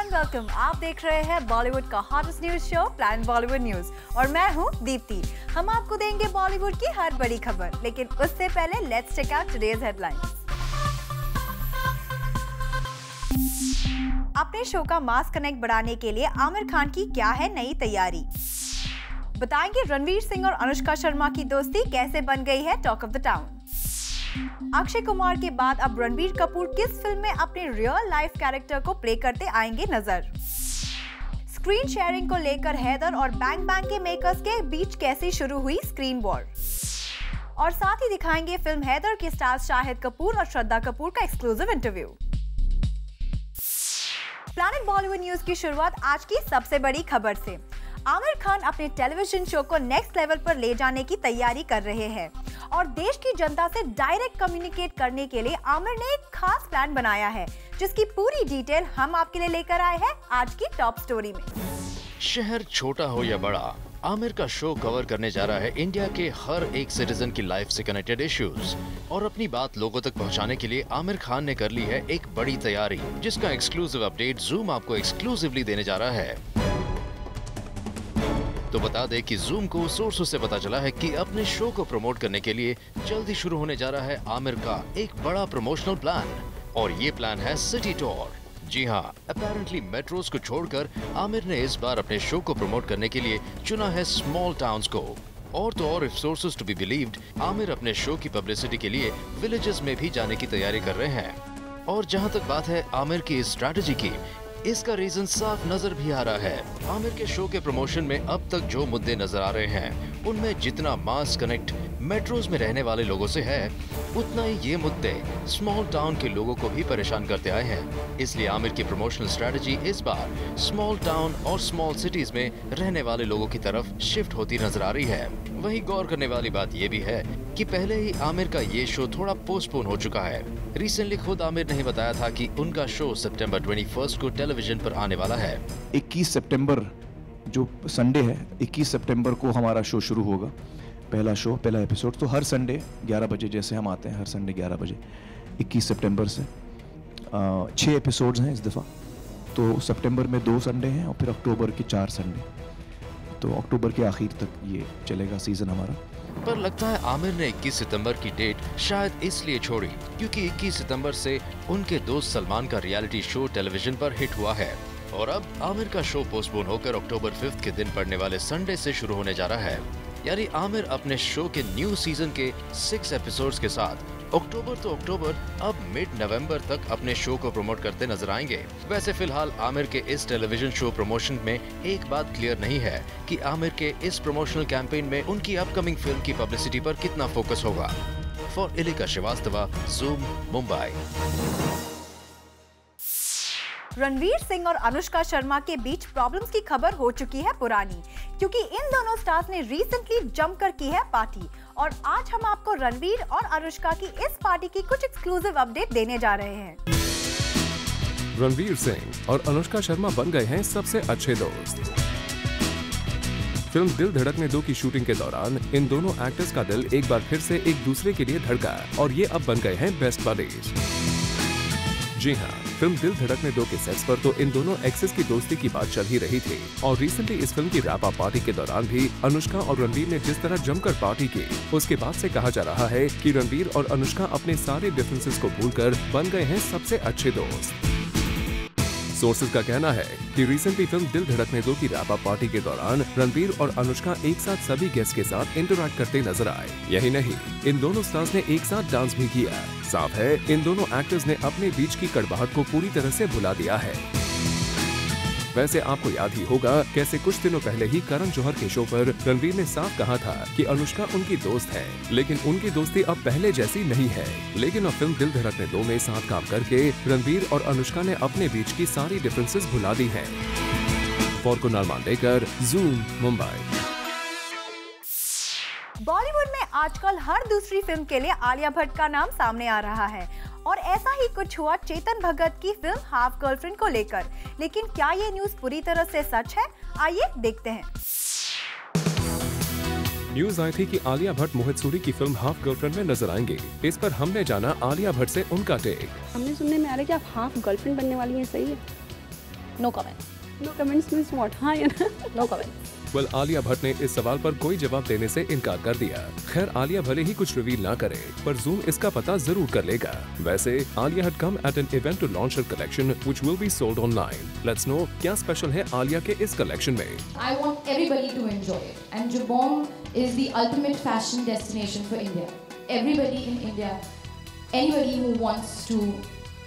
And welcome. आप देख रहे हैं बॉलीवुड का hottest news show plan Bollywood news और मैं हूं दीप्ति। हम आपको देंगे बॉलीवुड की हर बड़ी खबर, लेकिन उससे पहले let's check out today's headlines. अपने शो का मास कनेक्ट बढ़ाने के लिए आमिर खान की क्या है नई तैयारी, बताएंगे रणवीर सिंह और अनुष्का शर्मा की दोस्ती कैसे बन गई है talk of the town. Akshay Kumar के बाद अब रणबीर कपूर किस फिल्म में अपने रियल लाइफ कैरेक्टर को प्ले करते आएंगे नजर। स्क्रीन शेयरिंग को लेकर हैदर और बैंग बैंग के मेकर्स के बीच कैसे शुरू हुई स्क्रीन वॉर, और साथ ही दिखाएंगे फिल्म हैदर के स्टार्स शाहिद कपूर और श्रद्धा कपूर का exclusive interview. Planet Bollywood news की शुरुआत आज की सबसे बड़ी खबर से। आमिर खान अपने टेलीविजन शो को नेक्स्ट लेवल पर ले जाने की तैयारी कर रहे हैं और देश की जनता से डायरेक्ट कम्युनिकेट करने के लिए आमिर ने एक खास प्लान बनाया है, जिसकी पूरी डिटेल हम आपके लिए लेकर आए हैं आज की टॉप स्टोरी में। शहर छोटा हो या बड़ा, आमिर का शो कवर करने जा रहा है इंडिया के हर एक सिटीजन की लाइफ से कनेक्टेड इश्यूज, और अपनी बात लोगों तक पहुंचाने के लिए आमिर खान ने कर ली है एक बड़ी तैयारी, जिसका एक्सक्लूसिव अपडेट जूम आपको एक्सक्लूसिवली देने जा रहा है। तो बता दें कि जूम को सोर्सों से पता चला है कि अपने शो को प्रमोट करने के लिए जल्दी शुरू होने जा रहा है आमिर का एक बड़ा प्रमोशनल प्लान, और ये प्लान है सिटी टूर। जी हाँ, अपेरेंटली मेट्रोज को छोड़कर आमिर ने इस बार अपने शो को प्रमोट करने के लिए चुना है स्मॉल टाउन्स को। और तो और, if sources to be believed, Aamir अपने शो की पब्लिसिटी के लिए विलेजेस में भी जाने की तैयारी कर रहे हैं। और जहाँ तक बात है आमिर की इस स्ट्रैटेजी की, इसका रीजन साफ नजर भी आ रहा है। आमिर के शो के प्रमोशन में अब तक जो मुद्दे नजर आ रहे हैं, उनमें जितना मास कनेक्ट मेट्रोज में रहने वाले लोगों से है, उतना ही ये मुद्दे स्मॉल टाउन के लोगों को भी परेशान करते आए हैं। इसलिए आमिर की प्रमोशनल स्ट्रेटजी इस बार स्मॉल टाउन और स्मॉल सिटीज में रहने वाले लोगों की तरफ शिफ्ट होती नजर आ रही है। वहीं गौर करने वाली बात ये भी है कि पहले ही आमिर का ये शो थोड़ा पोस्टपोन हो चुका है। रिसेंटली खुद आमिर ने ही बताया था कि उनका शो सितंबर 21 को टेलीविजन पर आने वाला है। 21 सितंबर जो संडे है, 21 सितंबर को हमारा शो शुरू होगा। पहला शो, पहला एपिसोड तो हर संडे 11 बजे, जैसे हम आते हैं हर संडे 11 बजे, 21 सितंबर से 6 एपिसोड्स हैं इस दफ़ा। तो सितंबर में 2 संडे हैं और फिर अक्टूबर के 4 संडे, तो अक्टूबर के आखिर तक ये चलेगा सीज़न हमारा। पर लगता है आमिर ने 21 सितंबर की डेट शायद इसलिए छोड़ी क्योंकि 21 सितंबर से उनके दोस्त सलमान का रियलिटी शो टेलीविजन पर हिट हुआ है, और अब आमिर का शो पोस्टपोन होकर अक्टूबर 5 के दिन पड़ने वाले संडे से शुरू होने जा रहा है। यानी आमिर अपने शो के न्यू सीजन के 6 एपिसोड्स के साथ अक्टूबर तो अक्टूबर, अब मिड नवंबर तक अपने शो को प्रमोट करते नजर आएंगे। वैसे फिलहाल आमिर के इस टेलीविजन शो प्रमोशन में एक बात क्लियर नहीं है कि आमिर के इस प्रमोशनल कैंपेन में उनकी अपकमिंग फिल्म की पब्लिसिटी पर कितना फोकस होगा। For Ilika Srivastava, Zoom, Mumbai. रणवीर सिंह और अनुष्का शर्मा के बीच प्रॉब्लम्स की खबर हो चुकी है पुरानी, क्योंकि इन दोनों स्टार्स ने रिसेंटली जमकर की है पार्टी, और आज हम आपको रणवीर और अनुष्का की इस पार्टी की कुछ एक्सक्लूसिव अपडेट देने जा रहे हैं। रणवीर सिंह और अनुष्का शर्मा बन गए हैं सबसे अच्छे दोस्त। फिल्म दिल धड़कने 2 की शूटिंग के दौरान इन दोनों एक्टर्स का दिल एक बार फिर से एक दूसरे के लिए धड़का, और ये अब बन गए हैं बेस्ट बडीज। जी हाँ, फिल्म दिल धड़कने 2 के सेट्स पर तो इन दोनों एक्सेस की दोस्ती की बात चल ही रही थी, और रिसेंटली इस फिल्म की रैप अप पार्टी के दौरान भी अनुष्का और रणवीर ने जिस तरह जमकर पार्टी की, उसके बाद से कहा जा रहा है कि रणवीर और अनुष्का अपने सारे डिफरेंसेस को भूलकर बन गए हैं सबसे अच्छे दोस्त। सोर्सेज का कहना है कि रिसेंटली फिल्म दिल धड़कने 2 की रैप अप पार्टी के दौरान रणवीर और अनुष्का एक साथ सभी गेस्ट के साथ इंटरैक्ट करते नजर आए। यही नहीं, इन दोनों स्टार्स ने एक साथ डांस भी किया। साफ है, इन दोनों एक्टर्स ने अपने बीच की कड़वाहट को पूरी तरह से भुला दिया है। वैसे आपको याद ही होगा कैसे कुछ दिनों पहले ही करण जौहर के शो पर रणवीर ने साफ कहा था कि अनुष्का उनकी दोस्त है, लेकिन उनकी दोस्ती अब पहले जैसी नहीं है। लेकिन अब फिल्म दिल धड़कने 2 में साथ काम करके रणवीर और अनुष्का ने अपने बीच की सारी डिफरेंसेस भुला दी हैं। For Kunal Mandekar, Zoom, Mumbai. बॉलीवुड में आजकल हर दूसरी फिल्म के लिए आलिया भट्ट का नाम सामने आ रहा है, और ऐसा ही कुछ हुआ चेतन भगत की फिल्म हाफ गर्लफ्रेंड को लेकर। लेकिन क्या ये न्यूज पूरी तरह से सच है? आइए देखते हैं। न्यूज आई थी कि आलिया भट्ट मोहित सूरी की फिल्म हाफ गर्लफ्रेंड में नजर आएंगे। इस पर हमने जाना आलिया भट्ट से उनका टेक। हमने सुनने में आ रहा है कि आप हाफ गर्लफ्रेंड बनने वाली हैं, सही है? No comment. No comments means what? हाँ या ना? No comment. Well Alia Bhatt ने इस सवाल पर कोई जवाब देने से इनकार कर दिया। खैर आलिया भले ही कुछ रिवील ना करे, पर जूम इसका पता जरूर कर लेगा। वैसे Alia had come at an event to launch her collection, which will be sold online. Let's know क्या स्पेशल है आलिया के इस कलेक्शन में। I want everybody to enjoy it, and Jabong is the ultimate fashion destination for India. Everybody in India, anybody who wants to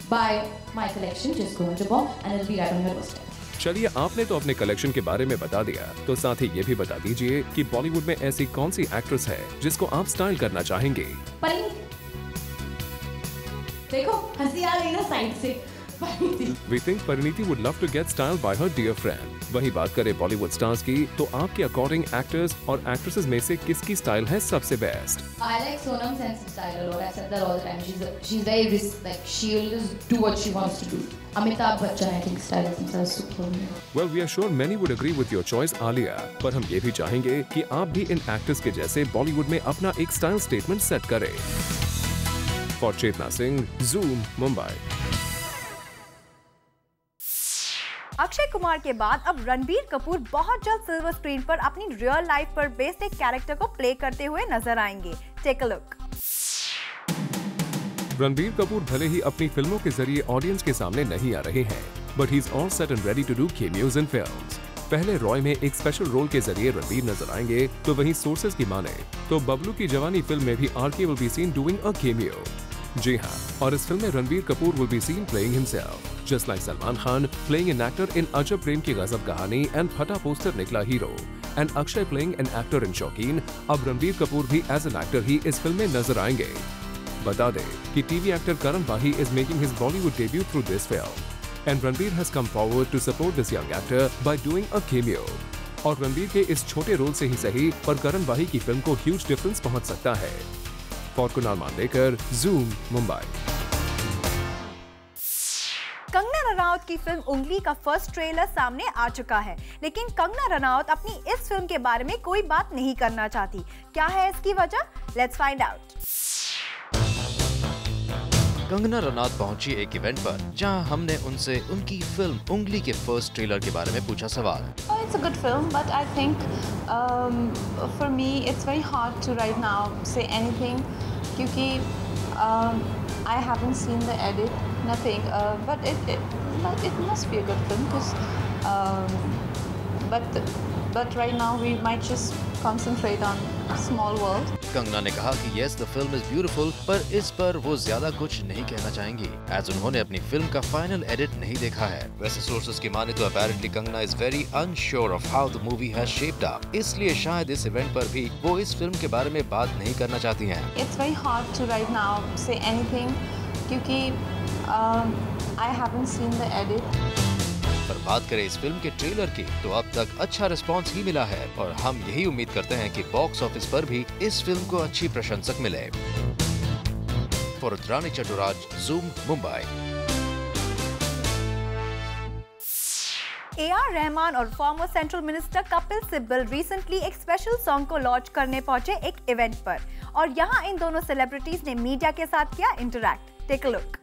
buy my collection, just go on Jabong and it'll be right on your doorstep. चलिए आपने तो अपने collection के बारे में बता दिया, तो साथ ही ये भी बता दीजिए कि बॉलीवुड में ऐसी कौन सी एक्ट्रेस है जिसको आप स्टाइल करना चाहेंगे। परिणीति, देखो हंसी आ रही ना साइड से। We think Pariniti would love to get styled by her dear friend. वही बात करें बॉलीवुड स्टार्स की, तो आपके अकॉर्डिंग एक्टर्स और एक्ट्रेसेस में से किसकी स्टाइल है सबसे best? I like Sonam Sen's style a lot. I've said that all the time. She's very like she'll just do what she wants to do. Amitabh Bachchan, I think, style is super. Well, we are sure many would agree with your choice, Alia. पर हम ये भी चाहेंगे कि आप भी इन actors के जैसे बॉलीवुड में अपना एक स्टाइल स्टेटमेंट सेट करें। For Chetna Singh, Zoom, Mumbai. Akshay Kumar के बाद अब रणबीर कपूर बहुत जल्द सिल्वर स्क्रीन पर अपनी रियल लाइफ पर बेस्ड एक कैरेक्टर को प्ले करते हुए नजर आएंगे। Take a look. Ranbir Kapoor भले ही अपनी फिल्मों के जरिए ऑडियंस के सामने नहीं आ रहे हैं, but he is all set and ready to do cameos in films. पहले रॉय में एक स्पेशल रोल के जरिए रणबीर नजर आएंगे, तो वहीं सोर्सेज की माने तो बबलू की जवानी फिल्म में भी RK will be seen doing a cameo. जी हाँ, और इस फिल्म में Ranbir Kapoor will be seen playing himself, just like Salman Khan playing an actor in Ajab Prem Ki Gazab Kahani and Phata Poster Nikla Hero, and Akshay playing an actor in Shaukeen. अब रणबीर कपूर भी एज एन एक्टर ही इस फिल्म में नजर आएंगे। बता दें कि TV actor Karan Wahi is making his Bollywood debut through this film, and Ranbir has come forward to support this young actor by doing a cameo. और रणबीर के इस छोटे रोल से ही सही, पर करण बाही की फिल्म को ह्यूज डिफरेंस पहुंच सकता है। For Kunal Mandekar, Zoom, Mumbai. कंगना रनौत की फिल्म उंगली का फर्स्ट ट्रेलर सामने आ चुका है, लेकिन कंगना रनौत अपनी इस फिल्म के बारे में कोई बात नहीं करना चाहती। क्या है इसकी वजह? Let's find out. Kangana Ranaut पहुंची एक इवेंट पर, जहां हमने उनसे उनकी फिल्म उंगली के फर्स्ट ट्रेलर के बारे में पूछा सवाल। It's a good film, but I think for me it's very hard to right now say anything क्योंकि I haven't seen the edit, nothing. But it must be a good film because but right now we might just concentrate on Small World. Kangana ने कहा कि yes, the film is beautiful, पर इस पर वो ज्यादा कुछ नहीं कहना चाहेंगी, as उन्होंने अपनी फिल्म का फाइनल एडिट नहीं देखा है। वैसे सोर्सेज की माने तो apparently Kangana is very unsure of how the movie has shaped up, इसलिए शायद इस इवेंट पर भी वो इस फिल्म के बारे में बात नहीं करना चाहती हैं। It's very hard to right now say anything क्योंकि I haven't seen the edit. पर बात करें इस फिल्म के ट्रेलर की, तो अब तक अच्छा रिस्पांस ही मिला है, और हम यही उम्मीद करते हैं कि बॉक्स ऑफिस पर भी इस फिल्म को अच्छी प्रशंसक मिले। For Rani Chaturaj, Zoom, Mumbai. A.R. Rahman और former central minister Kapil Sibal recently एक स्पेशल सॉन्ग को लॉन्च करने पहुंचे एक इवेंट पर, और यहां इन दोनों सेलिब्रिटीज ने मीडिया के साथ किया interact. Take a look.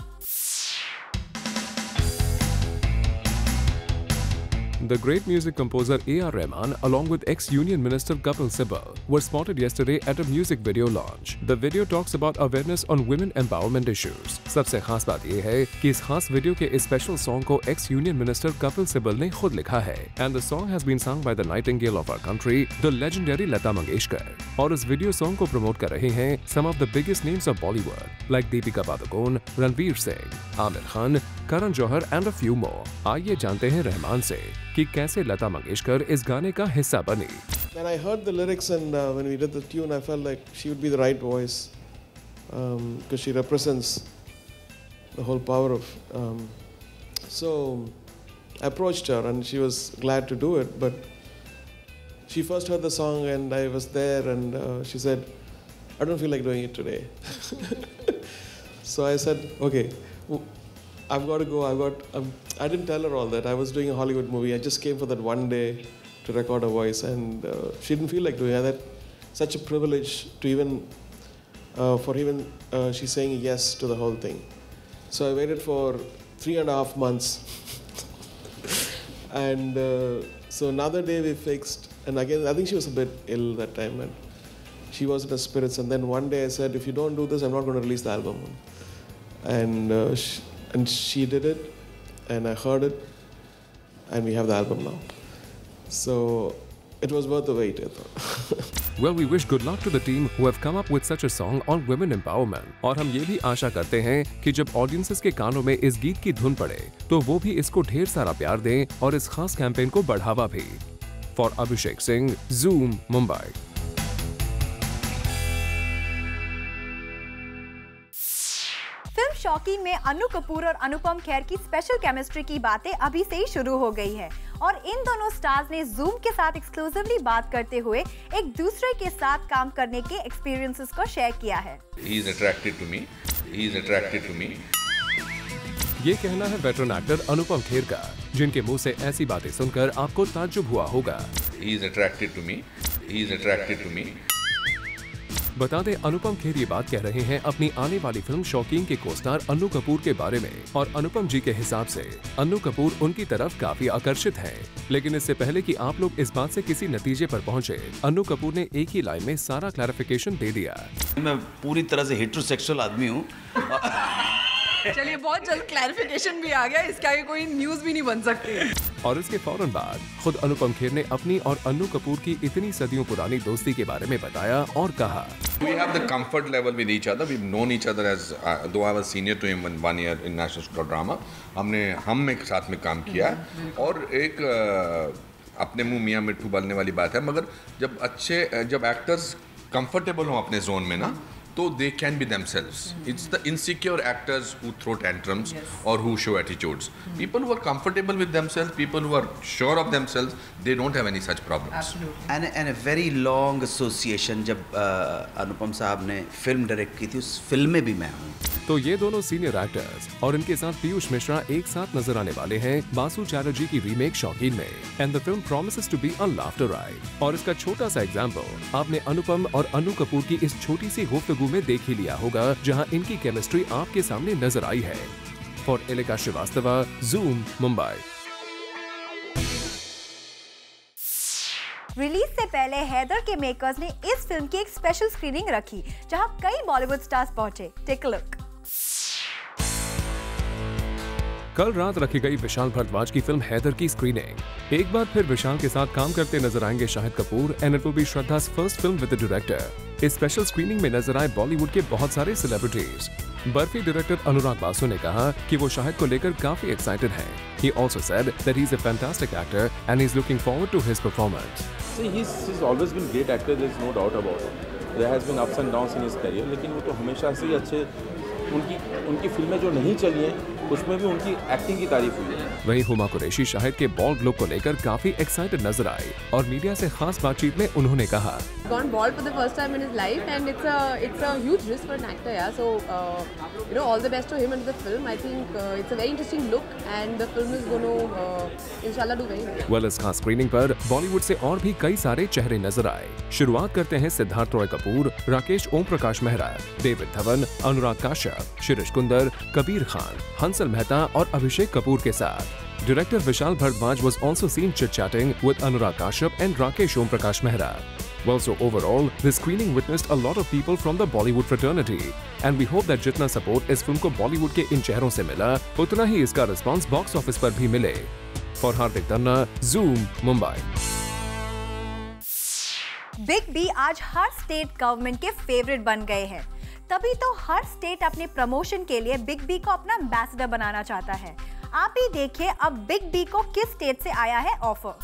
The great music composer A.R. Rahman, along with ex-Union Minister Kapil Sibal, were spotted yesterday at a music video launch. The video talks about awareness on women empowerment issues. सबसे खास बात ये है कि इस खास video के इस स्पेशल सॉन्ग को ex-Union Minister Kapil Sibal ने खुद लिखा है, and the song has been sung by the Nightingale of our country, the legendary Lata Mangeshkar. और इस वीडियो सॉन्ग को प्रमोट कर रहे हैं some of the biggest names of Bollywood, like Deepika Padukone, Ranveer Singh, Aamir Khan, Karan Johar and a few more. आइए जानते हैं रहमान से कि कैसे लता मंगेशकर इस गाने का हिस्सा बनी। When I heard the lyrics and when we did the tune, I felt like she would be the right voice because she represents the whole power of. So I approached her and she was glad to do it, but she first heard the song and I was there and she said, "I don't feel like doing it today." So I said, "Okay. I've got to go. I didn't tell her all that. I was doing a Hollywood movie. I just came for that one day to record her voice, and she didn't feel like doing that. Such a privilege to even she's saying yes to the whole thing. So I waited for 3.5 months And so another day we fixed, and again I think she was a bit ill that time, and she was in her spirits. And then one day I said, if you don't do this, I'm not going to release the album. And she did it, and I heard it, and we have the album now. So it was worth the wait, I thought. Well, we wish good luck to the team who have come up with such a song on women empowerment. और हम ये भी आशा करते हैं कि जब audiences के कानों में इस गीत की धुन पड़े तो वो भी इसको ढेर सारा प्यार दें और इस खास कैंपेन को बढ़ावा भी। For Abhishek Singh, Zoom, Mumbai. Film शौकीन में अन्नू कपूर और अनुपम खेर की स्पेशल केमिस्ट्री की बातें अभी से ही शुरू हो गई है और इन दोनों स्टार्स ने Zoom के साथ एक्सक्लूसिवली बात करते हुए एक दूसरे के साथ काम करने के एक्सपीरियंसेस को शेयर किया है। He is attracted to me. He is attracted to me. ये कहना है वेटरन एक्टर अनुपम खेर का, जिनके मुंह से ऐसी बातें सुनकर आपको ताज्जुब हुआ होगा। He is attracted to me. He is attracted to me. बता दें, अनुपम खेर ये बात कह रहे हैं अपनी आने वाली फिल्म शौकीन के को-स्टार अन्नू कपूर के बारे में और अनुपम जी के हिसाब से अन्नू कपूर उनकी तरफ काफी आकर्षित हैं। लेकिन इससे पहले कि आप लोग इस बात से किसी नतीजे पर पहुंचे, अन्नू कपूर ने एक ही लाइन में सारा क्लैरिफिकेशन दे दिया। मैं पूरी तरह से हेटेरोसेक्सुअल आदमी हूँ। चलिए, बहुत जल्द क्लैरिफिकेशन भी आ गया, इसके आगे कोई न्यूज़ भी नहीं बन सकती। और इसके फौरन बाद खुद अनुपम खेर ने अपनी और अन्नू कपूर की इतनी सदियों पुरानी दोस्ती के बारे में बताया और कहा, We have the comfort level with each other. We've known each other as though I was senior to him in 1 year in National School of Drama. हम एक साथ में काम किया और एक अपने मुंह मियाँ मिट्ठू बोलने वाली बात है, मगर जब एक्टर्स कंफर्टेबल हों अपने जोन में ना, तो they can be themselves. It's the insecure actors who throw tantrums or who show attitudes. People who are comfortable with themselves, people who are sure of themselves, they don't have any such problems. And a very long association. जब अनुपम साहब ने film direct की थी, उस film में भी मैं हूँ। तो ये दोनों सीनियर एक्टर्स और इनके साथ पीयूष मिश्रा एक साथ नजर आने वाले हैं बासु चैटर्जी की रीमेक शौकीन में। And the film promises to be a laughter ride. और इसका छोटा सा एग्जांपल आपने अनुपम और अन्नू कपूर की इस छोटी सी गुफ्तगू में देख ही लिया होगा, जहां इनकी केमिस्ट्री आपके सामने नजर आई है। For Elika Srivastava, Zoom, Mumbai. Release से पहले हैदर के मेकर्स ने इस फिल्म की एक स्पेशल स्क्रीनिंग रखी, जहां कई बॉलीवुड स्टार्स पहुंचे। Take a look. कल रात रखी गई विशाल भारद्वाज की फिल्म हैदर की स्क्रीनिंग। एक बार फिर विशाल के साथ काम करते नजर आएंगे Shahid Kapoor and it will be Shraddha's first film with the director. इस स्पेशल स्क्रीनिंग में नजर आए बॉलीवुड के बहुत सारे सेलिब्रिटीज। बर्फी डायरेक्टर अनुराग बासु ने कहा कि वो शाहिद को लेकर काफी एक्साइटेड हैं। He also said that he's a fantastic actor and he's looking forward to his performance. See, he's always been a great actor. There's no doubt about it. There has been ups and downs in his career, लेकिन वो तो हमेशा से ही अच्छे उनकी फिल्में जो नहीं चली हैं उसमें भी उनकी एक्टिंग की तारीफ हुई है। वहीं हुमा कुरैशी शाहिद के बॉल्ड लुक को लेकर काफी एक्साइटेड नजर आई और मीडिया से खास बातचीत में उन्होंने कहा, Gone bald for the first time in his life, and it's a huge risk for an actor, yeah. So all the best to him and the film. I think it's a very interesting look, and the film is going to inshallah do very well. Well, इस खास screening पर बॉलीवुड से और भी कई सारे चेहरे नजर आए। शुरुआत करते हैं सिद्धार्थ रॉय कपूर, राकेश ओम प्रकाश मेहरा, डेविड धवन, अनुराग काश्यप, शिरीष कुंदर, कबीर खान, हंसल मेहता और अभिषेक कपूर के साथ। Director Vishal Bhardwaj was also seen chit-chatting with Anurag Kashyap and Rakesh Om Prakash Mehra. Well, so overall, the screening witnessed a lot of people from the Bollywood fraternity, and we hope that जितना support इस film को बॉलीवुड के इन चेहरों से मिला, उतना ही इसका response box office पर भी मिले। For Hardik Tanna, Zoom, Mumbai. Big B आज हर स्टेट गवर्नमेंट के फेवरेट बन गए हैं। तभी तो हर स्टेट अपने प्रमोशन के लिए बिग बी को अपना एम्बेसडर बनाना चाहता है। आप ही देखिए अब बिग बी को किस स्टेट से आया है ऑफर।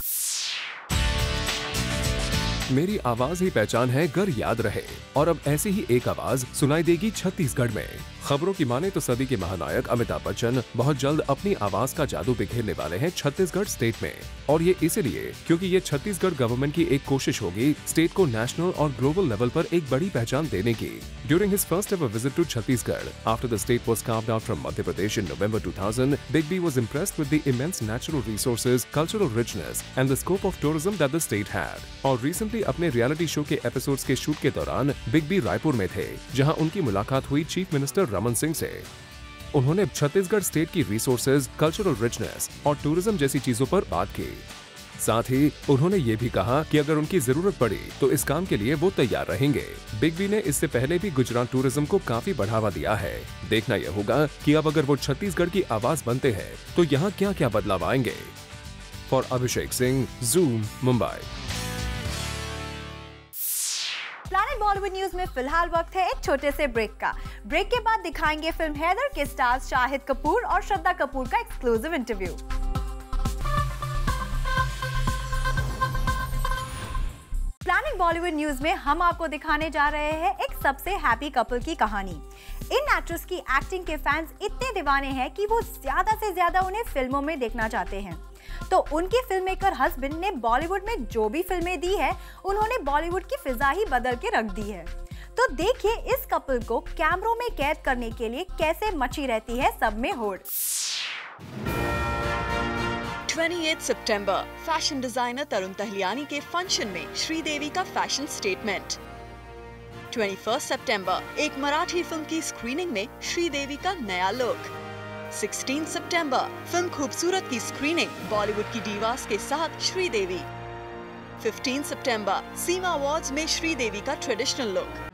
मेरी आवाज ही पहचान है, गर याद रहे। और अब ऐसी ही एक आवाज सुनाई देगी छत्तीसगढ़ में। खबरों की माने तो सदी के महानायक अमिताभ बच्चन बहुत जल्द अपनी आवाज का जादू बिखेरने वाले हैं छत्तीसगढ़ स्टेट में। और ये इसलिए क्योंकि ये छत्तीसगढ़ गवर्नमेंट की एक कोशिश होगी स्टेट को नेशनल और ग्लोबल लेवल पर एक बड़ी पहचान देने की। During his first ever visit to Chhattisgarh, after the state was carved out from Madhya Pradesh in November 2000, Big B was impressed with the immense natural resources, cultural richness, and the scope of tourism that the state had. और recently अपने reality show के episodes के shoot के दौरान big B Raipur में थे, जहां उनकी मुलाकात हुई चीफ मिनिस्टर रमन सिंह से। उन्होंने छत्तीसगढ़ स्टेट की रिसोर्सेज, कल्चरल रिचनेस और टूरिज्म जैसी चीजों पर बात की। साथ ही उन्होंने ये भी कहा कि अगर उनकी जरूरत पड़ी तो इस काम के लिए वो तैयार रहेंगे। बिग बी ने इससे पहले भी गुजरात टूरिज्म को काफी बढ़ावा दिया है। देखना यह होगा कि अब अगर वो छत्तीसगढ़ की आवाज बनते हैं तो यहाँ क्या क्या बदलाव आएंगे। For Abhishek Singh, zoom, Mumbai. Planet Bollywood news में फिलहाल वक्त है एक छोटे से ब्रेक का। ब्रेक के बाद दिखाएंगे फिल्म हैदर के स्टार्स शाहिद कपूर और श्रद्धा कपूर का exclusive interview. Planet Bollywood news में हम आपको दिखाने जा रहे हैं एक सबसे हैप्पी कपल की कहानी। इन एक्ट्रेस की एक्टिंग के फैंस इतने दीवाने हैं कि वो ज्यादा से ज्यादा उन्हें फिल्मों में देखना चाहते हैं। तो उनके फिल्म मेकर हस्बैंड ने बॉलीवुड में जो भी फिल्में दी है, उन्होंने बॉलीवुड की फिजा ही बदल के रख दी है। तो देखिए इस कपल को कैमरों में कैद करने के लिए कैसे मची रहती है सब में होड़। 28 सितंबर फैशन डिजाइनर तरुण तहलियानी के फंक्शन में श्रीदेवी का फैशन स्टेटमेंट। 21 सितंबर एक मराठी फिल्म की स्क्रीनिंग में श्रीदेवी का नया लुक। 16 सितंबर फिल्म खूबसूरत की स्क्रीनिंग बॉलीवुड की डीवास के साथ श्रीदेवी। 15 सितंबर सीमा अवार्ड्स में श्रीदेवी का ट्रेडिशनल लुक।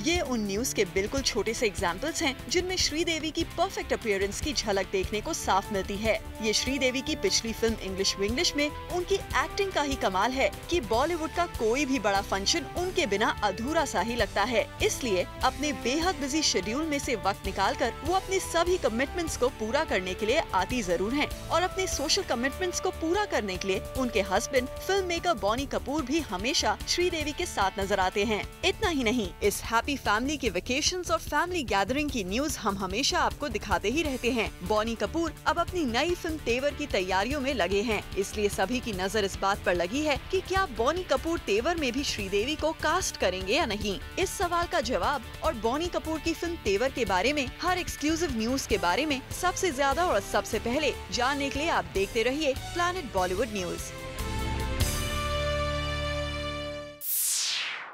ये उन न्यूज के बिल्कुल छोटे से एग्जाम्पल्स हैं जिनमें श्रीदेवी की परफेक्ट अपीयरेंस की झलक देखने को साफ मिलती है। ये श्रीदेवी की पिछली फिल्म इंग्लिश विंग्लिश में उनकी एक्टिंग का ही कमाल है कि बॉलीवुड का कोई भी बड़ा फंक्शन उनके बिना अधूरा सा ही लगता है। इसलिए अपने बेहद बिजी शेड्यूल में से वक्त निकालकर वो अपने सभी कमिटमेंट्स को पूरा करने के लिए आती जरूर हैं और अपने सोशल कमिटमेंट्स को पूरा करने के लिए उनके husband film maker Boney Kapoor भी हमेशा श्रीदेवी के साथ नजर आते हैं। इतना ही नहीं, इस हैप्पी फैमिली के वेकेशंस और फैमिली गैदरिंग की न्यूज हम हमेशा आपको दिखाते ही रहते हैं। बॉनी कपूर अब अपनी नई फिल्म तेवर की तैयारियों में लगे हैं, इसलिए सभी की नजर इस बात पर लगी है कि क्या बॉनी कपूर तेवर में भी श्रीदेवी को कास्ट करेंगे या नहीं। इस सवाल का जवाब और बॉनी कपूर की फिल्म तेवर के बारे में हर एक्सक्लूसिव न्यूज के बारे में सबसे ज्यादा और सबसे पहले जानने के लिए आप देखते रहिए प्लैनेट बॉलीवुड न्यूज।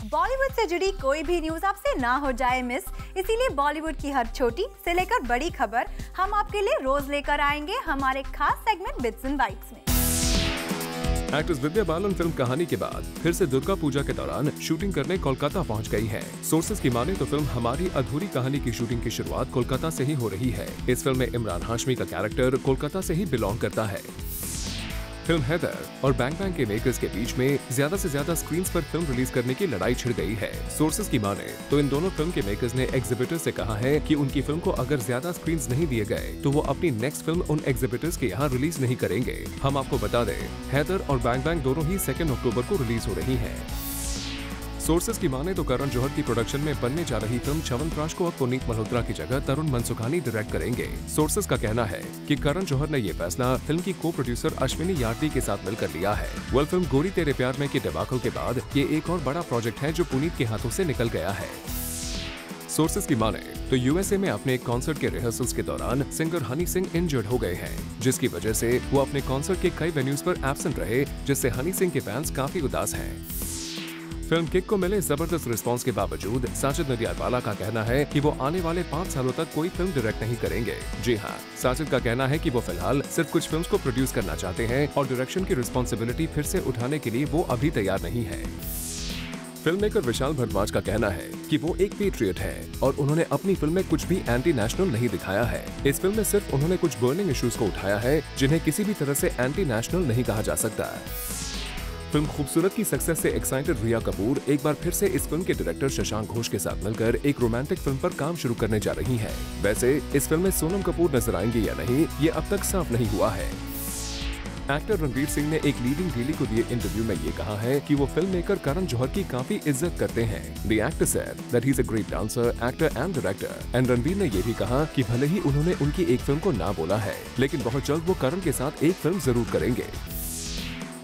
बॉलीवुड से जुड़ी कोई भी न्यूज आपसे ना हो जाए मिस, इसीलिए बॉलीवुड की हर छोटी से लेकर बड़ी खबर हम आपके लिए रोज लेकर आएंगे हमारे खास सेगमेंट बिट्स एंड बाइट्स में। एक्ट्रेस विद्या बालन फिल्म कहानी के बाद फिर से दुर्गा पूजा के दौरान शूटिंग करने कोलकाता पहुंच गई है। सोर्सेज की माने तो फिल्म हमारी अधूरी कहानी की शूटिंग की शुरुआत कोलकाता से ही हो रही है। इस फिल्म में इमरान हाशमी का कैरेक्टर कोलकाता से ही बिलोंग करता है। फिल्म हैदर और बैंग बैंग के मेकर्स के बीच में ज्यादा से ज्यादा स्क्रीन्स पर फिल्म रिलीज करने की लड़ाई छिड़ गई है। सोर्सेज की माने तो इन दोनों फिल्म के मेकर्स ने एग्जिबिटर्स से कहा है कि उनकी फिल्म को अगर ज्यादा स्क्रीन्स नहीं दिए गए तो वो अपनी नेक्स्ट फिल्म उन एग्जिबिटर्स के यहाँ रिलीज नहीं करेंगे। हम आपको बता दें, हैदर और बैंग बैंग दोनों ही 2 अक्टूबर को रिलीज हो रही है। सोर्सेज की माने तो करण जौहर की प्रोडक्शन में बनने जा रही फिल्म च्यवनप्राश को अब पुनीत मल्होत्रा की जगह तरुण मनसुखानी डायरेक्ट करेंगे। सोर्सेज का कहना है कि करण जौहर ने ये फैसला फिल्म की को प्रोड्यूसर अश्विनी यार्डी के साथ मिलकर लिया है। फिल्म गोरी तेरे प्यार में के डिबाकल के बाद ये एक और बड़ा प्रोजेक्ट है जो पुनीत के हाथों से निकल गया है। सोर्सेज की माने तो यूएसए में अपने एक कॉन्सर्ट के रिहर्सल्स के दौरान सिंगर हनी सिंह इंजर्ड हो गए हैं, जिसकी वजह से वो अपने कॉन्सर्ट के कई वेन्यूज पर एब्सेंट रहे, जिससे हनी सिंह के फैंस काफी उदास हैं। फिल्म किक को मिले जबरदस्त रिस्पांस के बावजूद साजिद नडियादवाला का कहना है कि वो आने वाले 5 सालों तक कोई फिल्म डायरेक्ट नहीं करेंगे। जी हाँ, साजिद का कहना है कि वो फिलहाल सिर्फ कुछ फिल्म्स को प्रोड्यूस करना चाहते हैं और डायरेक्शन की रिस्पॉन्सिबिलिटी फिर से उठाने के लिए वो अभी तैयार नहीं है। फिल्म मेकर विशाल भारद्वाज का कहना है कि वो एक पेट्रियट है और उन्होंने अपनी फिल्म में कुछ भी एंटी नेशनल नहीं दिखाया है। इस फिल्म में सिर्फ उन्होंने कुछ बर्निंग इश्यूज को उठाया है जिन्हें किसी भी तरह से एंटी नेशनल नहीं कहा जा सकता। फिल्म खूबसूरत की सक्सेस से एक्साइटेड रिया कपूर एक बार फिर से इस फिल्म के डायरेक्टर शशांक घोष के साथ मिलकर एक रोमांटिक फिल्म पर काम शुरू करने जा रही हैं। वैसे इस फिल्म में सोनम कपूर नजर आएंगी या नहीं, ये अब तक साफ नहीं हुआ है। एक्टर रणवीर सिंह ने एक लीडिंग डेली को दिए इंटरव्यू में ये कहा है कि वो फिल्म मेकर करण जौहर की काफी इज्जत करते हैं। The actor said that he is a great dancer, actor and director. And Ranveer ने ये भी कहा कि भले ही उन्होंने उनकी एक फिल्म को ना बोला है, लेकिन बहुत जल्द वो करण के साथ एक फिल्म जरूर करेंगे।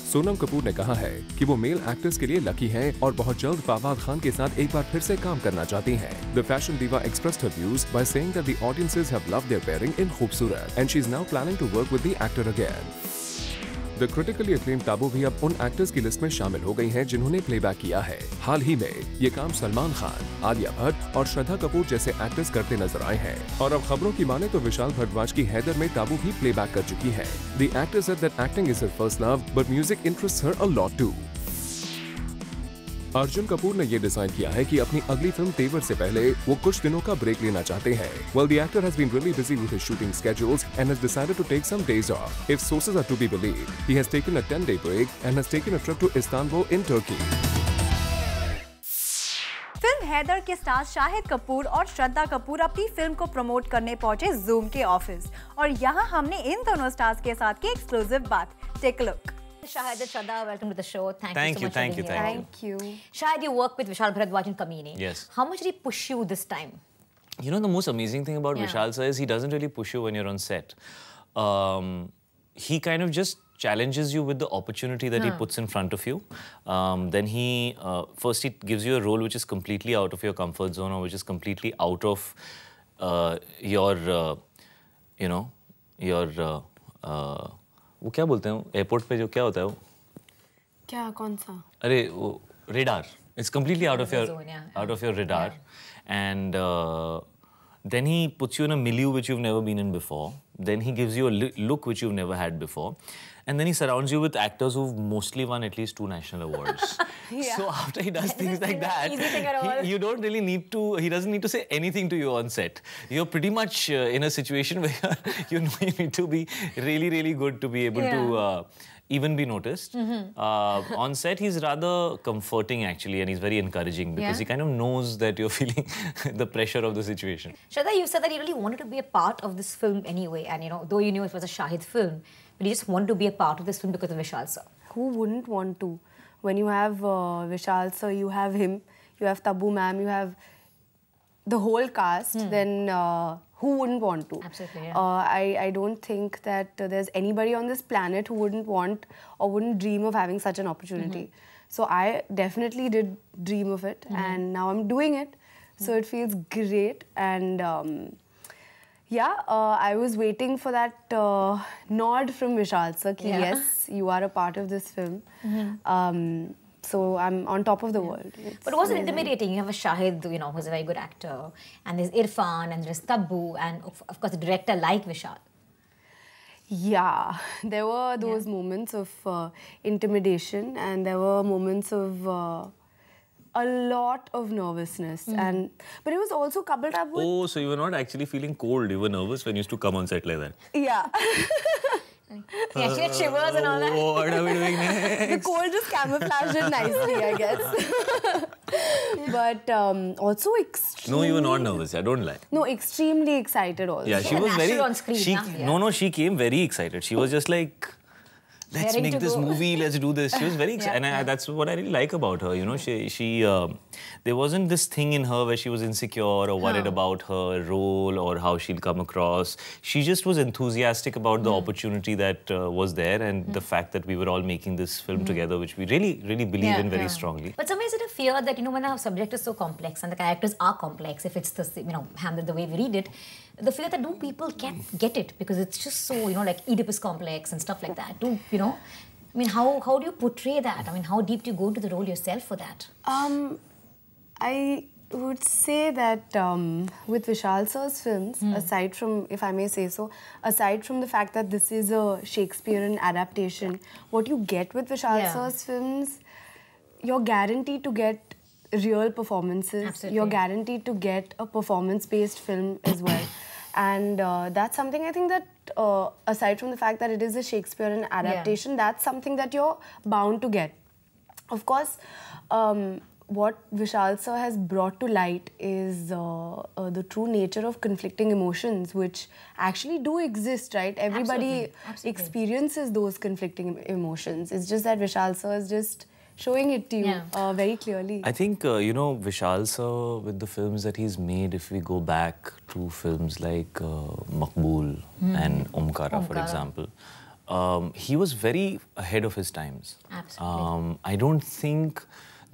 सोनम कपूर ने कहा है कि वो मेल एक्टर्स के लिए लकी हैं और बहुत जल्द फवाद खान के साथ एक बार फिर से काम करना चाहती हैं। The fashion diva expressed her views by saying that the audiences have loved their pairing in खूबसूरत and she is now planning to work with the actor again. The critically acclaimed Tabu भी अब उन एक्टर्स की list में शामिल हो गई हैं जिन्होंने प्लेबैक किया है। हाल ही में ये काम सलमान खान, आलिया भट्ट और श्रद्धा कपूर जैसे एक्टर्स करते नजर आए हैं। और अब खबरों की माने तो विशाल भरद्वाज की हैदर में ताबू भी प्लेबैक कर चुकी है। The actor said that acting is her first love, but music interests her a lot too. Arjun Kapoor ने ये डिसाइड किया है कि अपनी अगली फिल्म तेवर से पहले वो कुछ दिनों का ब्रेक लेना चाहते हैं। Well, the actor has been really busy with his shooting schedules and has decided to take some days off. If sources are to be believed, he has taken a 10-day break and has taken a trip to Istanbul in Turkey. Film Haider के star Shahid Kapoor और श्रद्धा कपूर अपनी film को promote करने पहुंचे zoom के office और यहाँ हमने इन दोनों स्टार्स के साथ की एक्सक्लूसिव बात। Take a look. Shahid and Shraddha, welcome to the show. Thank you so much thank for you, being here. thank you. Shahid, you work with Vishal Bharadwaj in Kamini. Yes. How much did he push you this time? You know, the most amazing thing about Vishal sir is he doesn't really push you when you're on set. He kind of just challenges you with the opportunity that he puts in front of you. Then he first he gives you a role which is completely out of your comfort zone or which is completely out of your, you know, your वो क्या बोलते हैं airport पे जो क्या होता है वो क्या कौन सा अरे वो radar. It's completely out of your radar, and then he puts you in a milieu which you've never been in before. Then he gives you a look which you've never had before, and then he surrounds you with actors who've mostly won at least 2 national awards. So after he does things like that, you don't really need to. He doesn't need to say anything to you on set. You're pretty much in a situation where you know you need to be really, really good to be able to. Even be noticed. On set, he's rather comforting actually, and he's very encouraging because he kind of knows that you're feeling the pressure of the situation. Shraddha, you said that you really wanted to be a part of this film anyway, and you know, though you knew it was a Shahid film, but you just wanted to be a part of this film because of Vishal sir. Who wouldn't want to? When you have Vishal sir, you have him, you have Tabu ma'am, you have the whole cast, then who wouldn't want to? Absolutely, I don't think that there's anybody on this planet who wouldn't want or wouldn't dream of having such an opportunity. So I definitely did dream of it, and now I'm doing it. So it feels great, and I was waiting for that nod from Vishal sir, ki yes, you are a part of this film. So I'm on top of the world. But it wasn't intimidating. You have a Shahid, you know, who's a very good actor, and there's Irfan, and there's Tabu, and of course a director like Vishal. Yeah, there were those moments of intimidation, and there were moments of a lot of nervousness, but it was also coupled up with... Oh, so you were not actually feeling cold, you were nervous when you used to come on set like that? Yeah. Yeah, she had shivers and all that. What are we doing next? The cold just camouflaged it nicely, I guess. But also extremely... No, you were not nervous, don't lie. No, extremely excited also. Yeah, she was very... on screen, No, she came very excited. She was just like... Let's make this movie, let's do this. She was very excited, and that's what I really like about her, you know. There wasn't this thing in her where she was insecure or worried about her role or how she'll come across. She just was enthusiastic about the opportunity that was there and the fact that we were all making this film together, which we really, really believe in very strongly. But sometimes is it a fear that, you know, when a subject is so complex and the characters are complex, if it's the, you know, handled the way we read it, the fear that people can't get it because it's just so, you know, like Oedipus complex and stuff like that. You know, I mean, how do you portray that? I mean, how deep do you go into the role yourself for that? I would say that with Vishal sir's films, aside from, if I may say so, aside from the fact that this is a Shakespearean adaptation, what you get with Vishal sir's films, you're guaranteed to get real performances. Absolutely. You're guaranteed to get a performance-based film as well. And that's something I think that, aside from the fact that it is a Shakespearean adaptation, that's something that you're bound to get. Of course, what Vishal sir has brought to light is the true nature of conflicting emotions, which actually do exist, right? Everybody experiences those conflicting emotions. It's just that Vishal sir is just showing it to you very clearly. I think, you know, Vishal sir, with the films that he's made, if we go back to films like Maqbool and Omkara, for example, he was very ahead of his times. Absolutely. I don't think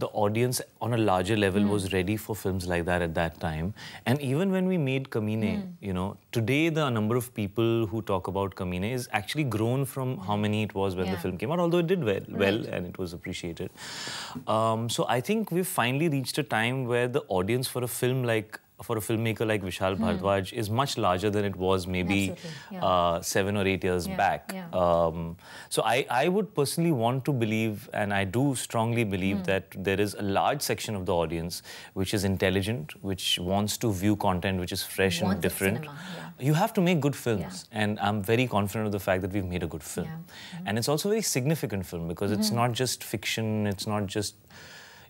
the audience on a larger level was ready for films like that at that time. And even when we made Kameene, you know, today the number of people who talk about Kameene is actually grown from how many it was when the film came out, although it did well and it was appreciated. So I think we've finally reached a time where the audience for a filmmaker like Vishal Bhardwaj is much larger than it was maybe 7 or 8 years back. So I would personally want to believe, and I do strongly believe, that there is a large section of the audience which is intelligent, which wants to view content which is fresh and different. You have to make good films, and I'm very confident of the fact that we've made a good film. And it's also a very significant film because it's not just fiction, it's not just...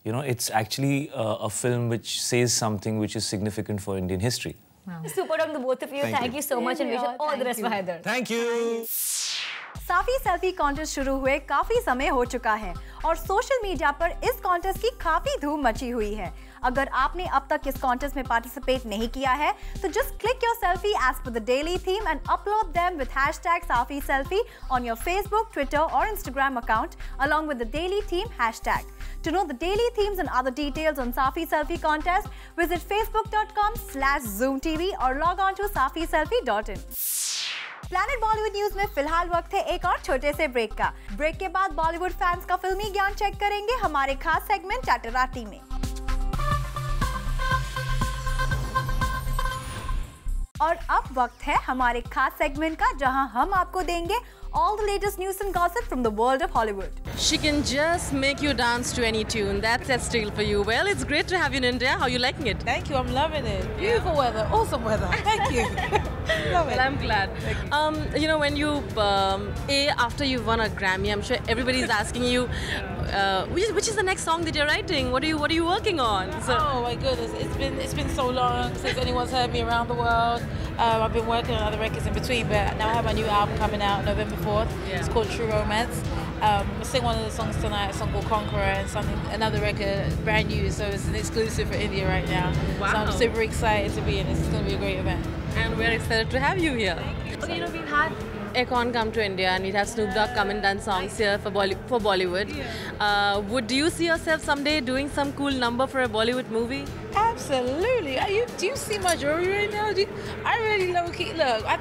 You know, it's actually a film which says something which is significant for Indian history. Wow. Super talking to both of you. Thank you so much and wish you all the best for Haider. Thank you. Safi selfie contest शुरू हुए काफी समय हो चुका है और social media पर इस कॉन्टेस्ट की काफी धूम मची हुई है। अगर आपने अब तक इस कॉन्टेस्ट में पार्टिसिपेट नहीं किया है तो just click your selfie as per the daily theme and upload them with #SafiSelfie on your Facebook, Twitter or Instagram account along with the daily theme hashtag. To know the daily themes and other details on Safi Selfie contest, visit facebook.com/zoomtv or log on to safiselfie.in. Planet Bollywood news में फिलहाल वक्त है एक और छोटे से break का। Break के बाद बॉलीवुड फैंस का फिल्मी ज्ञान चेक करेंगे हमारे खास सेगमेंट चैटराती में। और अब वक्त है हमारे खास सेगमेंट का जहां हम आपको देंगे all the latest news and gossip from the world of Hollywood. She can just make you dance to any tune. That's Estelle for you. Well, it's great to have you in India. How are you liking it? Thank you. I'm loving it. Beautiful weather. Awesome weather. Thank you. Love it. Well, I'm glad. You know, when you after you've won a Grammy, I'm sure everybody's asking you, which is the next song that you're writing? What are you working on? So, oh my goodness, it's been so long since anyone's heard me around the world. I've been working on other records in between, but now I have a new album coming out November 4th. It's called True Romance. I sing one of the songs tonight, a song called Conqueror, and another record, brand new, so it's an exclusive for India right now. Wow. So I'm super excited to be in this. It's going to be a great event. And we're excited to have you here. So, you know, we've had Akon come to India and we'd have Snoop Dogg come and done songs here for Bollywood. Would you see yourself someday doing some cool number for a Bollywood movie? Absolutely. Do you see my jewelry right now? I really low-key look. I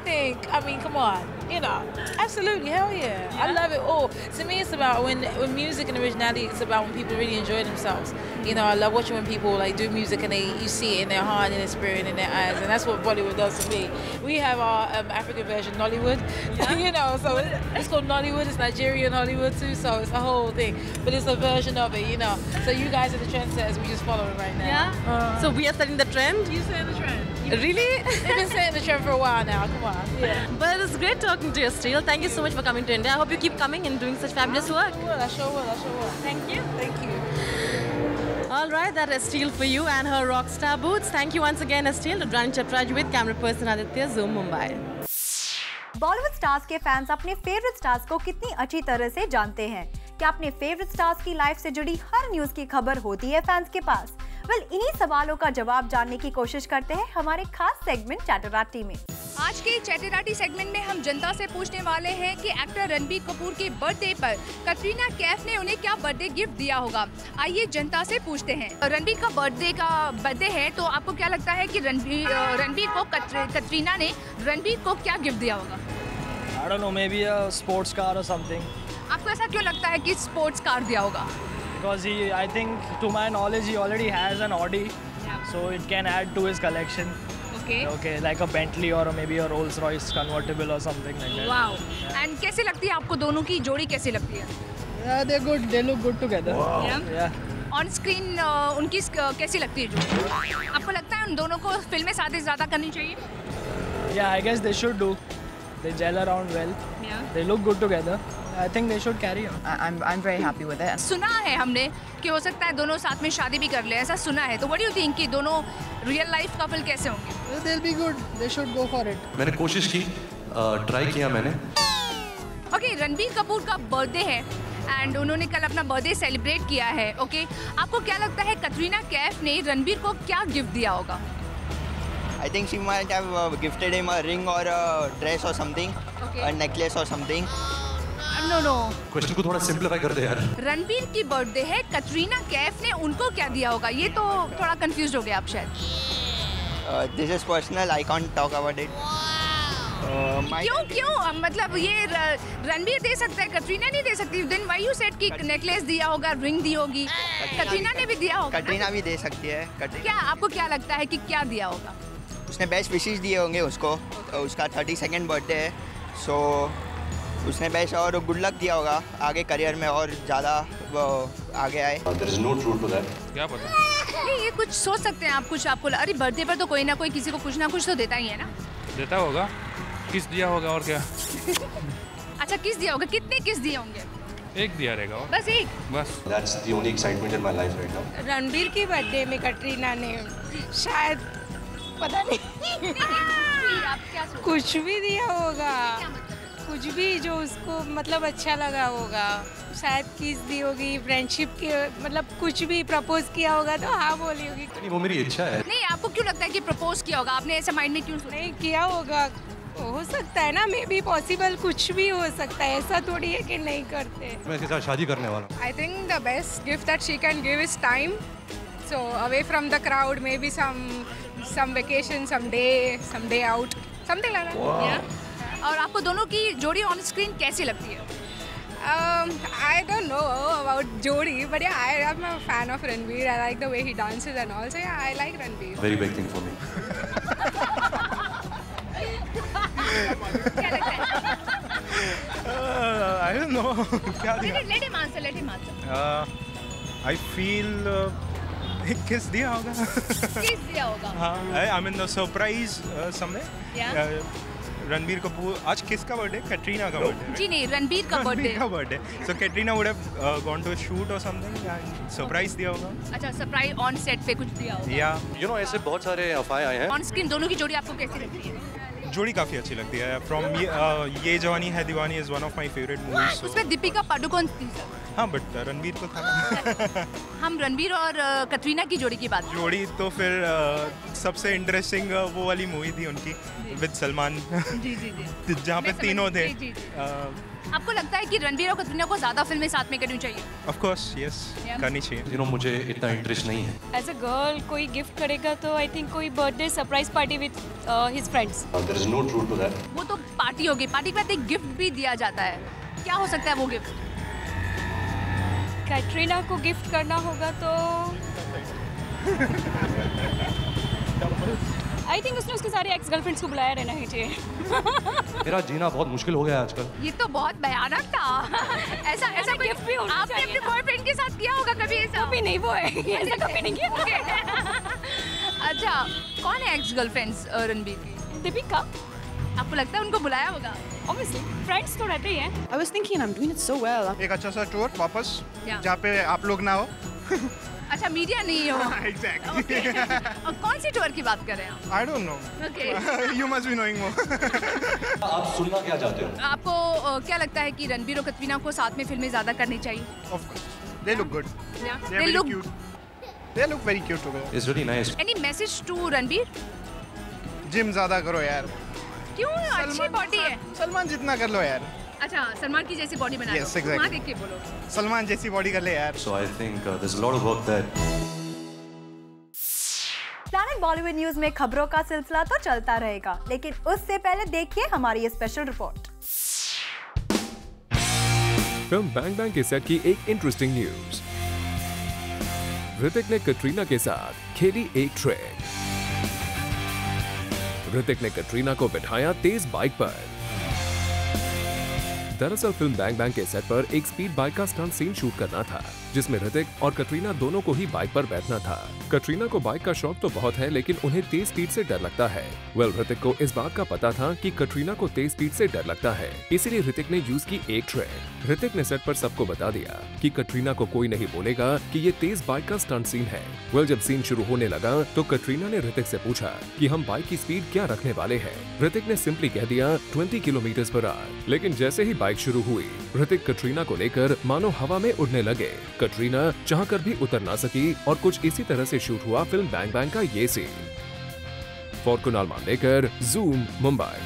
mean, come on. You know, absolutely, hell yeah. I love it all. To me, it's about when music and originality, it's about when people really enjoy themselves. You know, I love watching when people like do music and you see it in their heart, in their spirit, in their eyes, and that's what Bollywood does to me. We have our African version, Nollywood. You know, so it's called Nollywood. It's Nigerian Hollywood too, so it's a whole thing. But it's a version of it, you know. So you guys are the trendsetters. We just follow it right now. Yeah. So we are setting the trend. You setting the trend. Really? They've been setting the trend for a while now. Come on. Yeah. But it's great talking to you, Estelle. Thank you so much for coming to India. I hope you keep coming and doing such fabulous work. I sure will. Thank you. Thank you. All right, that is Estelle for you and her rock star boots. Thank you once again, Estelle. Rani Chatraj with camera person Aditya, Zoom Mumbai. Bollywood stars के fans अपने favourite stars को कितनी अच्छी तरह से जानते हैं? क्या अपने फेवरेट स्टार्स की लाइफ से जुड़ी हर न्यूज की खबर होती है फैंस के पास? वेल, इन्हीं सवालों का जवाब जानने की कोशिश करते हैं हमारे खास सेगमेंट चैटराती में। आज के चैटराती सेगमेंट में हम जनता से पूछने वाले हैं कि एक्टर रणबीर कपूर के बर्थडे पर कटरीना कैफ ने उन्हें क्या बर्थडे गिफ्ट दिया होगा। आइए जनता से पूछते हैं। रणबीर का बर्थडे है, तो आपको क्या लगता है कि रणबीर को कटरीना ने रणबीर को क्या गिफ्ट दिया होगा? I don't know, maybe a sports car or something. आपको ऐसा क्यों लगता है कि स्पोर्ट्स कार दिया होगा? Because I think, to my knowledge, he already has an Audi, so it can add to his collection. Okay, like a Bentley or maybe a Rolls-Royce convertible or something like that. Wow. And कैसे लगती है आपको दोनों की जोड़ी कैसी लगती है? Yeah, they're good. They look good together. Wow. Yeah. On screen उनकी कैसी लगती है जोड़ी? आपको लगता है उन दोनों को फिल्में साथ ही ज़्यादा करनी चाहिए? Yeah, I guess they should do. They gel around well. Yeah. They look good together. I think they should carry on. I'm very happy with it. सुना है हमने कि हो सकता है दोनों साथ में शादी भी कर ले, ऐसा सुना है। तो what do you think कि दोनों रियल लाइफ कपल कैसे होंगे? They'll be good. They should go for it. मैंने कोशिश की, ट्राई किया मैंने। Okay, रणबीर कपूर का बर्थडे है एंड उन्होंने कल अपना बर्थडे सेलिब्रेट किया है। ओके, आपको क्या लगता है कटरीना कैफ ने रणबीर को क्या गिफ्ट दिया होगा? I think she might have gifted him a ring or a dress or something, a necklace or something. No question को थोड़ा सिंपलीफाई कर दे यार। रणबीर की बर्थडे है, कटरीना कैफ ने उनको क्या दिया होगा? ये तो थोड़ा कंफ्यूज हो गया आप शायद। This is personal, I can't talk about it. क्यों मतलब ये रणबीर दे सकता है, कटरीना नहीं दे सकती? देन व्हाई यू सेड कि नेकलेस दिया होगा, रिंग दी होगी, कटरीना ने भी दिया होगा। कटरीना भी दे सकती है। क्या आपको क्या लगता है कि क्या दिया होगा? उसने बेस्ट विशेस दिए होंगे उसको, उसका 32nd बर्थडे है, सो उसने बेस्ट और गुड लक दिया होगा आगे करियर में और ज़्यादा वो आगे आए। There is no truth to that. क्या पता? नहीं, ये कुछ सोच सकते हैं आप, कुछ आपको अरे बर्थडे पर तो कोई ना कोई किसी को कुछ ना कुछ तो देता ही है ना। देता होगा, किस दिया होगा और क्या? अच्छा किस दिया होगा, कितने किस दिए होंगे? एक दिया रहेगा और बस एक। बस। That's the only excitement in my life right now. Ranbir की बर्थडे में कटरीना ने शायद पता नहीं आप क्या कुछ भी दिया होगा, कुछ भी जो उसको मतलब अच्छा लगा होगा, शायद किस दी होगी, फ्रेंडशिप के मतलब कुछ भी प्रपोज किया होगा तो हाँ बोली होगी। नहीं वो मेरी इच्छा है। नहीं आपको क्यों लगता है कि प्रपोज किया होगा? आपने ऐसा माइंड में क्यों सोचा? नहीं किया होगा, हो सकता है ना, मे बी पॉसिबल, कुछ भी हो सकता है, ऐसा थोड़ी है कि नहीं करते। मैं इसके साथ शादी करने वाला हूँ। I think the best gift that she can give is time. So away from the crowd, maybe some vacation, some day out, something like that. Wow. Yeah. और आपको दोनों की जोड़ी ऑन स्क्रीन कैसी लगती है? I don't know about Jodi, but yeah, I am a fan of Ranveer. I like the way he dances and all. So yeah, I like Ranveer. Very big thing for me. I don't know. Let him answer. I feel किस दिया होगा? किस दिया होगा? हाँ, I mean the surprise समय. Yeah. Ranbir Kapoor आज किसका बर्थडे? कैटरीना का बर्थडे। जी नहीं, रणबीर का birthday. So Katrina would have gone to a shoot or something and surprise दिया होगा। अच्छा सरप्राइज ऑन सेट पे कुछ दिया होगा। Yeah. You know ऐसे बहुत सारे अफवाहें आए हैं। ऑन स्क्रीन दोनों की जोड़ी आपको कैसी लगती है? जोड़ी काफी अच्छी लगती है। From ये जवानी है दीवानी is one of my favorite movies. उसमें दीपिका पादुकोण थी। हाँ बट रणबीर तो था। हम रणबीर और कटरीना की जोड़ी की बात। जोड़ी तो फिर सबसे इंटरेस्टिंग वो वाली मूवी थी उनकी विद सलमान। जी जी जी। जहाँ पे तीनों थे। आपको लगता है कि रणबीर और कटरीना को ज्यादा फिल्में साथ में करनी चाहिए? Of course, yes, करनी चाहिए। You know मुझे इतना इंटरेस्ट नहीं है। As a girl कोई गिफ्ट करेगा तो I think कोई birthday surprise party with his friends. There is no truth to that. वो तो पार्टी होगी, पार्टी के बाद एक गिफ्ट भी दिया जाता है, क्या हो सकता है वो गिफ्ट? कैटरीना को गिफ्ट करना होगा तो आई थिंक उसने उसके सारे एक्स गर्लफ्रेंड्स को बुलाया रहना ही चाहिए। मेरा जीना बहुत मुश्किल हो गया आजकल। ये तो बहुत भयानक था। ऐसा कोई गिफ्ट भी आपने अपने बॉयफ्रेंड के साथ किया होगा कभी? ऐसा कभी नहीं, वो है ऐसा कभी नहीं किया। अच्छा कौन है एक्स गर्लफ्रेंड्स रणबीर की? दीपिका। आपको लगता है उनको बुलाया होगा? Obviously, friends तो रहते ही हैं। I was thinking I'm doing it so well. एक अच्छा सा टूर वापस जहाँ पे आप लोग ना हो। अच्छा मीडिया नहीं हो। Exactly. और कौन सी टूर की बात कर रहे हैं आप? I don't know. Okay. You must be knowing more. आप सुनना क्या चाहते हो? आपको क्या लगता है कि रणबीर और कटरीना को साथ में फिल्में ज्यादा करनी चाहिए? Of course. They look good. Yeah. They They look cute. They look very cute together. It's really nice. Any message to Ranbir? Gym ज्यादा करो यार। क्यों? अच्छी बॉडी है। सलमान जितना कर लो यार। अच्छा सलमान की जैसी बॉडी बना लो। Yes, exactly. वहाँ देख के बोलो। सलमान जैसी बॉडी कर ले यार। So I think there's a lot of work there. Planet Bollywood news में खबरों का सिलसिला तो चलता रहेगा, लेकिन उससे पहले देखिए हमारी ये special report. Film bang bang के सेट की एक इंटरेस्टिंग न्यूज। ऋतिक ने कटरीना के साथ खेली एक ट्रिक। ऋतिक ने कटरीना को बिठाया तेज बाइक पर। दरअसल फिल्म बैंग बैंग के सेट पर एक स्पीड बाइक का स्टंट सीन शूट करना था, जिसमें ऋतिक और कटरीना दोनों को ही बाइक पर बैठना था। कटरीना को बाइक का शौक तो बहुत है, लेकिन उन्हें तेज स्पीड से डर लगता है। ऋतिक को इस बात का पता था कि कटरीना को तेज स्पीड से डर लगता है, इसीलिए ऋतिक ने यूज की एक ट्रिक। ऋतिक ने सेट पर सबको बता दिया कि कटरीना को कोई नहीं बोलेगा कि ये तेज बाइक का स्टंट सीन है। जब सीन शुरू होने लगा तो कटरीना ने ऋतिक से पूछा कि हम बाइक की स्पीड क्या रखने वाले हैं। ऋतिक ने सिंपली कह दिया 20 किलोमीटर/आवर। लेकिन जैसे ही बाइक शुरू हुई, ऋतिक कटरीना को लेकर मानो हवा में उड़ने लगे। कटरीना चाहकर भी उतर ना सकी और कुछ इसी तरह से शूट हुआ फिल्म बैंग बैंग का ये सीन। For Kunal Mandekar, Zoom, Mumbai.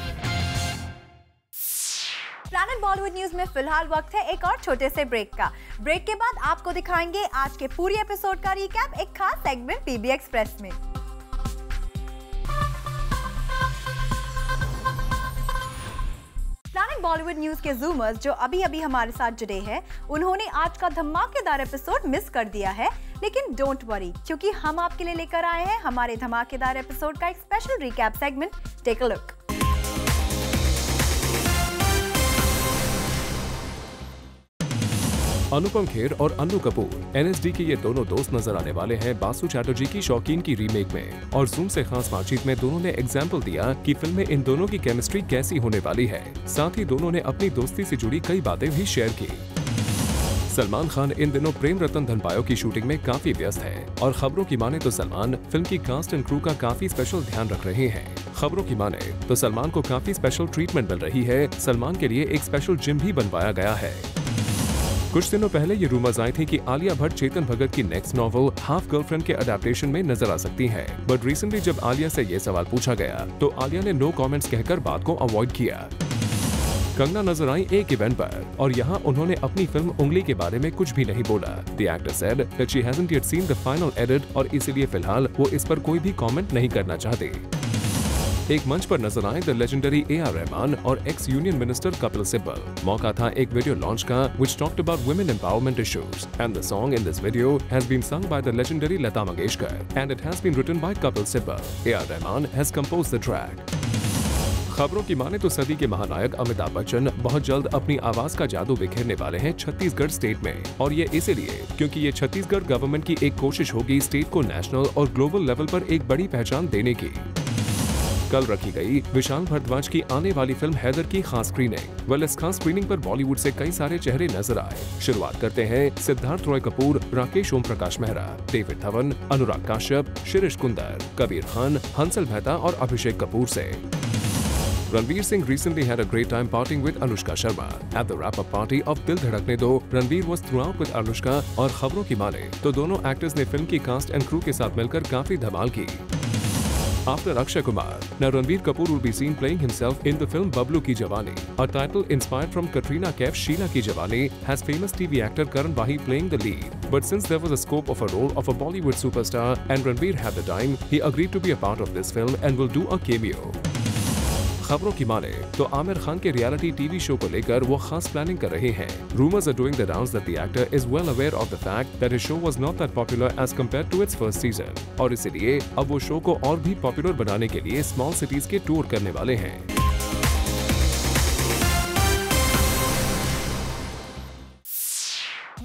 Planet Bollywood Bollywood news में फिलहाल वक्त है एक और छोटे से ब्रेक का। ब्रेक के बाद आपको दिखाएंगे आज के पूरी एपिसोड का रिकैप एक खास सेगमेंट पीबी एक्सप्रेस में। प्लानिंग बॉलीवुड न्यूज के जूमर्स जो अभी हमारे साथ जुड़े हैं, उन्होंने आज का धमाकेदार एपिसोड मिस कर दिया है, लेकिन डोंट वरी, क्योंकि हम आपके लिए लेकर आए हैं हमारे धमाकेदार एपिसोड का एक special recap segment. Take a look. Anupam Kher और अन्नू कपूर एनएसडी के ये दोनों दोस्त नजर आने वाले हैं बासु चैटर्जी की शौकीन की रीमेक में। और जूम से खास बातचीत में दोनों ने एग्जाम्पल दिया कि फिल्म में इन दोनों की केमिस्ट्री कैसी होने वाली है। साथ ही दोनों ने अपनी दोस्ती से जुड़ी कई बातें भी शेयर की। सलमान खान इन दिनों प्रेम रतन धन पायो की शूटिंग में काफी व्यस्त है और खबरों की माने तो सलमान फिल्म की कास्ट एंड क्रू का काफी स्पेशल ध्यान रख रहे हैं। खबरों की माने तो सलमान को काफी स्पेशल ट्रीटमेंट मिल रही है। सलमान के लिए एक स्पेशल जिम भी बनवाया गया है। कुछ दिनों पहले ये रूमर्स आई थी कि आलिया भट्ट चेतन भगत की नेक्स्ट नॉवल हाफ गर्लफ्रेंड के अडेप्टेशन में नजर आ सकती हैं। बट रिसेंटली जब आलिया से ये सवाल पूछा गया तो आलिया ने नो कमेंट्स कहकर बात को अवॉइड किया। कंगना नजर आई एक इवेंट पर और यहाँ उन्होंने अपनी फिल्म उंगली के बारे में कुछ भी नहीं बोला। The actor said that she hasn't yet seen the final edit और इसीलिए फिलहाल वो इस पर कोई भी कमेंट नहीं करना चाहते। एक मंच पर नजर आए द लेजेंडरी AR रहमान और x union minister Kapil Sibal. मौका था एक वीडियो लॉन्च का which talked about women empowerment issues and the song in this video has been sung by the legendary Lata Mangeshkar and it has been written by Kapil Sibal. AR Rahman has composed the track. खबरों की माने तो सदी के महानायक अमिताभ बच्चन बहुत जल्द अपनी आवाज का जादू बिखेरने वाले हैं छत्तीसगढ़ स्टेट में। और ये इसीलिए क्योंकि ये छत्तीसगढ़ गवर्नमेंट की एक कोशिश होगी स्टेट को नेशनल और ग्लोबल लेवल पर एक बड़ी पहचान देने की। कल रखी गई विशाल भारद्वाज की आने वाली फिल्म हैदर की खास स्क्रीनिंग। इस खास स्क्रीनिंग पर बॉलीवुड से कई सारे चेहरे नजर आए। शुरुआत करते हैं सिद्धार्थ रॉय कपूर, राकेश ओम प्रकाश मेहरा, डेविड धवन, अनुराग काश्यप, शिरीष कुंदर, कबीर खान, हंसल मेहता और अभिषेक कपूर से। Ranveer Singh recently had a great time partying with Anushka Sharma. At the wrap-up party of Dil Dhadakne Do, Ranveer was throughout with Anushka और खबरों की माने तो दोनों एक्टर्स ने फिल्म की कास्ट एंड क्रू के साथ मिलकर काफी धमाल की। After Akshay Kumar, now Ranveer Kapoor will be seen playing himself in the film Bablu Ki Jawani. A title inspired from Katrina Kaif's Sheila Ki Jawani has famous TV actor Karan Wahi playing the lead. But since there was a scope of a role of a Bollywood superstar and Ranveer had the time, he agreed to be a part of this film and will do a cameo. खबरों की माने तो आमिर खान के reality TV show को लेकर वो खास planning कर रहे हैं। Rumors are doing the rounds that the actor is well aware of the fact that his show was not that popular as compared to its first season और इसीलिए अब वो शो को और भी पॉपुलर बनाने के लिए स्मॉल सिटीज के टूर करने वाले हैं।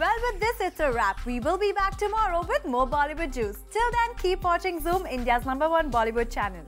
Well, with this, it's a wrap. We will be back tomorrow with more Bollywood juice. Till then, keep watching Zoom, India's #1 Bollywood channel.